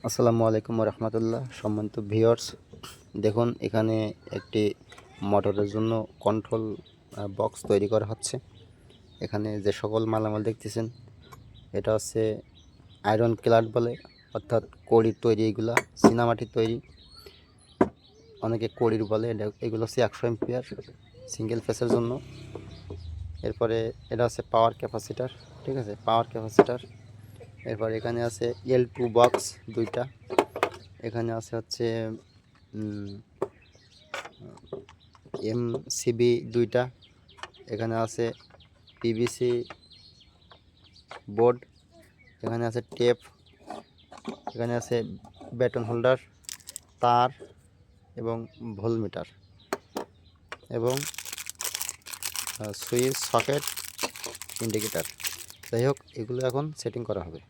আসসালামু আলাইকুম রহমতুল্লাহ। সম্মানিত ভিউয়ার্স, দেখুন এখানে একটি মোটরের জন্য কন্ট্রোল বক্স তৈরি করা হচ্ছে। এখানে যে সকল মালামাল দেখতেছেন এটা হচ্ছে আয়রন ক্লাড বলে, অর্থাৎ কড়ির তৈরি। এগুলা চীনামাটির তৈরি, অনেকে কড়ির বলে। এগুলো হচ্ছে 100 এম্পিয়ার সিঙ্গেল ফেসের জন্য। এরপরে এটা হচ্ছে পাওয়ার ক্যাপাসিটার, ঠিক আছে, পাওয়ার ক্যাপাসিটার। এরপর এখানে আছে L2 বক্স দুইটা। এখানে আছে হচ্ছে MCB দুইটা। এখানে আছে PVC বোর্ড। এখানে আছে টেপ। এখানে আছে ব্যাটন হোল্ডার, তার এবং ভোল্টমিটার এবং সুইচ, সকেট, ইন্ডিকেটার। যাই হোক, এগুলো এখন সেটিং করা হবে।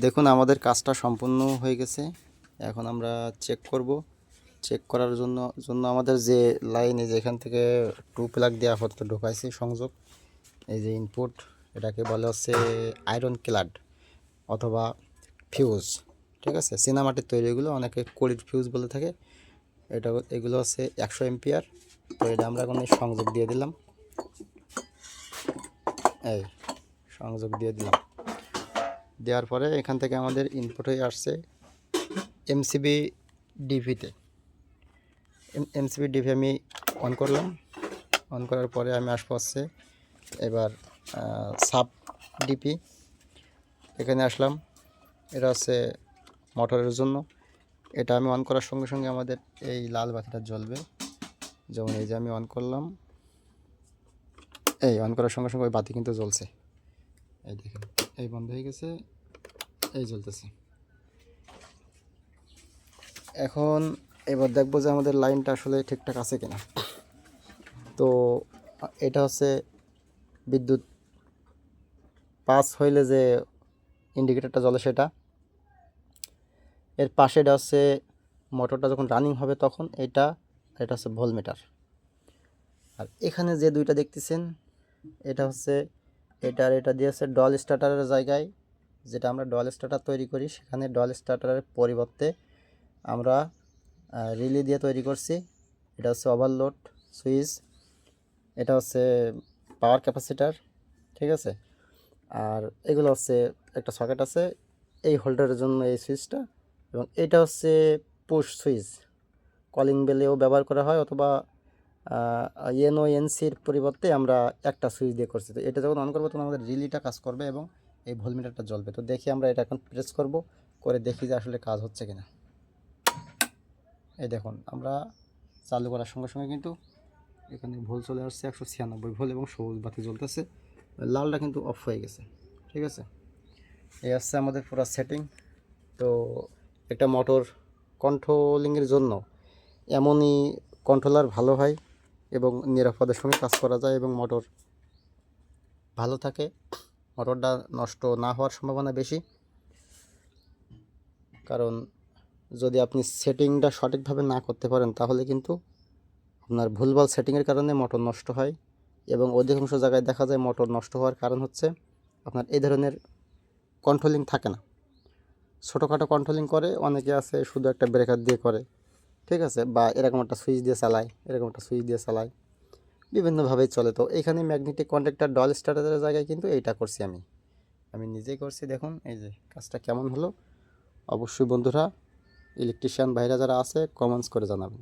দেখুন আমাদের কাজটা সম্পূর্ণ হয়ে গেছে। এখন আমরা চেক করব। চেক করার জন্য আমাদের যে লাইনে যেখান থেকে টু প্লাগ দেওয়া হতো ঢোকাইছি সংযোগ, এই যে ইনপুট, এটাকে বলে হচ্ছে আয়রন ক্লাড অথবা ফিউজ, ঠিক আছে। চীনামাটির তৈরি, এগুলো অনেকে কড়ির ফিউজ বলে থাকে। এগুলো হচ্ছে 100 এম্পিয়ার। তো এটা আমরা এখন সংযোগ দিয়ে দিলাম। এই সংযোগ দিয়ে দিলাম। দেওয়ার পরে এখান থেকে আমাদের ইনপুট হয়ে আসছে MCB ডিভিতে। MCB ডিভি আমি অন করলাম। অন করার পরে আমি আসবো হচ্ছে এবার সাব ডিপি। এখানে আসলাম। এটা হচ্ছে মোটরের জন্য। এটা আমি অন করার সঙ্গে সঙ্গে আমাদের এই লাল বাতিটা জ্বলবে। যেমন এই যে আমি অন করলাম, এই অন করার সঙ্গে সঙ্গে ওই বাতি কিন্তু জ্বলছে। এই দেখুন, এই বন্ধ হয়ে গেছে, এই জ্বলতেছে। এখন এবার দেখবো যে আমাদের লাইনটা আসলে ঠিকঠাক আছে কিনা। তো এটা হচ্ছে বিদ্যুৎ পাস হইলে যে ইন্ডিকেটরটা জ্বলে সেটা। এর পাশে এটা হচ্ছে মোটরটা যখন রানিং হবে তখন এটা হচ্ছে ভোল্টমিটার। আর এখানে যে দুইটা দেখতেছেন এটা হচ্ছে এটা দিয়ে হচ্ছে ডল স্টার্টারের জায়গায়, যেটা আমরা ডল স্টার্টার তৈরি করি সেখানে ডল স্টার্টারের পরিবর্তে আমরা রিলে দিয়ে তৈরি করছি। এটা হচ্ছে ওভারলোড সুইচ, এটা হচ্ছে পাওয়ার ক্যাপাসিটার, ঠিক আছে। আর এগুলো হচ্ছে একটা সকেট আছে এই হোল্ডারের জন্য, এই সুইচটা। এবং এটা হচ্ছে পুশ সুইচ, কলিং বেলেও ব্যবহার করা হয়, অথবা NONCর পরিবর্তে আমরা একটা সুইচ দিয়ে করছি। তো এটা যখন অন করবো তখন আমাদের রিলিটা কাজ করবে এবং এই ভোল্টমিটারটা জ্বলবে। তো দেখি আমরা এটা এখন প্রেস করব, করে দেখি যে আসলে কাজ হচ্ছে কিনা। এই দেখুন, আমরা চালু করার সঙ্গে সঙ্গে কিন্তু এখানে ভোল্ট চলে আসছে 196 ভোল্ট এবং সবুজ বাতি জ্বলতেছে। লালটা কিন্তু অফ হয়ে গেছে, ঠিক আছে। এই হচ্ছে আমাদের পুরো সেটিং। তো একটা মোটর কন্ট্রোলিংয়ের জন্য এমনই কন্ট্রোলার ভালো হয় এবং নিরাপদের সঙ্গে কাজ করা যায় এবং মোটর ভালো থাকে। মোটরটা নষ্ট না হওয়ার সম্ভাবনা বেশি, কারণ যদি আপনি সেটিংটা সঠিকভাবে না করতে পারেন তাহলে কিন্তু আপনার ভুলভাল সেটিংয়ের কারণে মোটর নষ্ট হয়। এবং অধিকাংশ জায়গায় দেখা যায় মোটর নষ্ট হওয়ার কারণ হচ্ছে আপনার এই ধরনের কন্ট্রোলিং থাকে না। ছোটোখাটো কন্ট্রোলিং করে, অনেকে আছে শুধু একটা ব্রেকার দিয়ে করে, ঠিক আছে, বা এরকম একটা সুইচ দিয়ে চালায়, এরকম একটা সুইচ দিয়ে চালায়, বিভিন্নভাবেই চলে। তো এখানে ম্যাগনেটিক কন্ট্যাক্টর ডল স্টার্টারের জায়গায় কিন্তু এইটা করছি আমি নিজেই করছি। দেখুন এই যে কাজটা কেমন হলো। অবশ্যই বন্ধুরা, ইলেকট্রিশিয়ান ভাইরা যারা আছে কমেন্টস করে জানাবেন।